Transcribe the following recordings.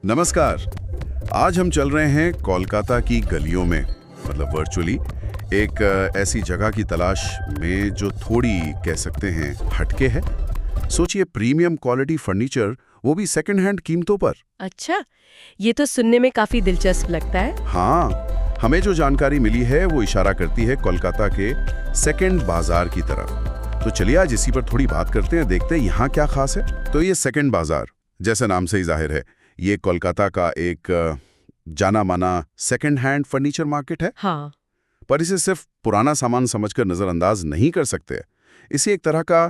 नमस्कार। आज हम चल रहे हैं कोलकाता की गलियों में, मतलब वर्चुअली एक ऐसी जगह की तलाश में जो थोड़ी कह सकते हैं हटके है। सोचिए, प्रीमियम क्वालिटी फर्नीचर, वो भी सेकंड हैंड कीमतों पर। अच्छा, ये तो सुनने में काफी दिलचस्प लगता है। हाँ, हमें जो जानकारी मिली है वो इशारा करती है कोलकाता के सेकंड बाजार की तरफ। तो चलिए आज इसी पर थोड़ी बात करते हैं, देखते हैं यहाँ क्या खास है। तो ये सेकंड बाजार, जैसे नाम से ही जाहिर है, ये कोलकाता का एक जाना माना सेकंड हैंड फर्नीचर मार्केट है। हाँ। पर इसे सिर्फ पुराना सामान समझकर नजरअंदाज नहीं कर सकते। इसे एक तरह का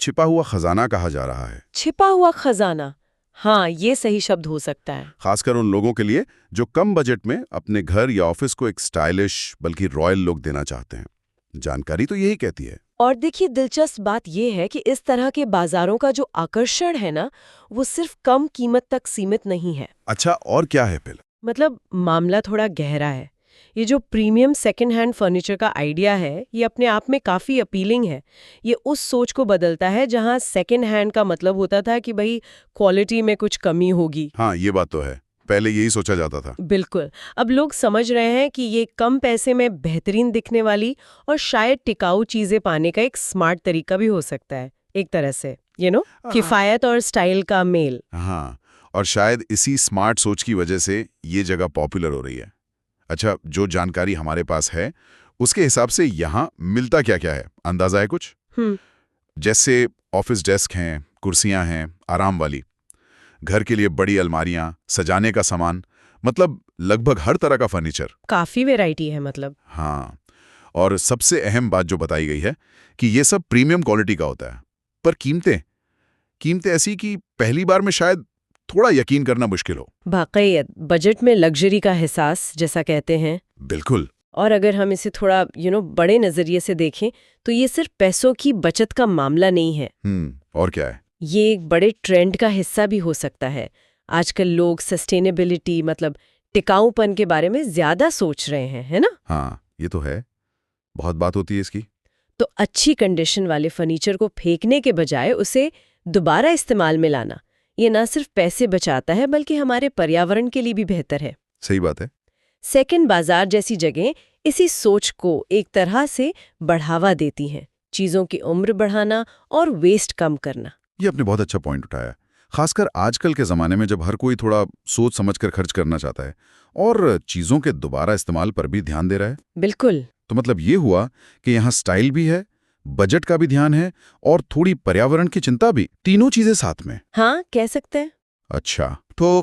छिपा हुआ खजाना कहा जा रहा है। छिपा हुआ खजाना, हाँ, ये सही शब्द हो सकता है। खासकर उन लोगों के लिए जो कम बजट में अपने घर या ऑफिस को एक स्टाइलिश बल्कि रॉयल लुक देना चाहते हैं। जानकारी तो यही कहती है। और देखिए, दिलचस्प बात यह है कि इस तरह के बाजारों का जो आकर्षण है ना, वो सिर्फ कम कीमत तक सीमित नहीं है। अच्छा, और क्या है फिर? मतलब मामला थोड़ा गहरा है। ये जो प्रीमियम सेकंड हैंड फर्नीचर का आइडिया है, ये अपने आप में काफी अपीलिंग है। ये उस सोच को बदलता है जहां सेकंड हैंड का मतलब होता था कि भाई क्वालिटी में कुछ कमी होगी। हाँ, ये बात तो है, पहले यही सोचा जाता था। बिल्कुल। अब लोग समझ रहे हैं कि ये कम पैसे में बेहतरीन दिखने वाली और शायद टिकाऊ चीजें पाने का एक स्मार्ट तरीका भी हो सकता है, एक तरह से किफायत और स्टाइल का मेल। हाँ, और शायद इसी स्मार्ट सोच की वजह से ये जगह पॉपुलर हो रही है। अच्छा, जो जानकारी हमारे पास है उसके हिसाब से यहाँ मिलता क्या क्या है, अंदाजा है कुछ? जैसे ऑफिस डेस्क हैं, कुर्सियां हैं आराम वाली, घर के लिए बड़ी अलमारियां, सजाने का सामान, मतलब लगभग हर तरह का फर्नीचर। काफी वैरायटी है मतलब। हाँ, और सबसे अहम बात जो बताई गई है कि ये सब प्रीमियम क्वालिटी का होता है। पर कीमतें ऐसी कि पहली बार में शायद थोड़ा यकीन करना मुश्किल हो। वाकई बजट में लग्जरी का एहसास, जैसा कहते हैं। बिल्कुल। और अगर हम इसे थोड़ा बड़े नजरिए से देखें तो ये सिर्फ पैसों की बचत का मामला नहीं है। और क्या है? ये एक बड़े ट्रेंड का हिस्सा भी हो सकता है। आजकल लोग सस्टेनेबिलिटी, मतलब टिकाऊपन के बारे में ज्यादा सोच रहे हैं, है ना? हाँ, ये तो है, बहुत बात होती है इसकी। तो अच्छी कंडीशन वाले फर्नीचर को फेंकने के बजाय उसे दोबारा इस्तेमाल में लाना, ये ना सिर्फ पैसे बचाता है बल्कि हमारे पर्यावरण के लिए भी बेहतर है। सही बात है। सेकंड बाजार जैसी जगह इसी सोच को एक तरह से बढ़ावा देती हैं, चीजों की उम्र बढ़ाना और वेस्ट कम करना। ये आपने बहुत अच्छा पॉइंट उठाया, खासकर आजकल के ज़माने में जब हर कोई थोड़ा सोच समझकर खर्च करना चाहता है और चीज़ों के दोबारा इस्तेमाल पर भी ध्यान दे रहा है। बिल्कुल। तो मतलब ये हुआ कि यहाँ स्टाइल भी है, बजट का भी ध्यान है और थोड़ी पर्यावरण की चिंता भी, तीनों चीज़ें साथ में। हाँ, कह सकते हैं। अच्छा, तो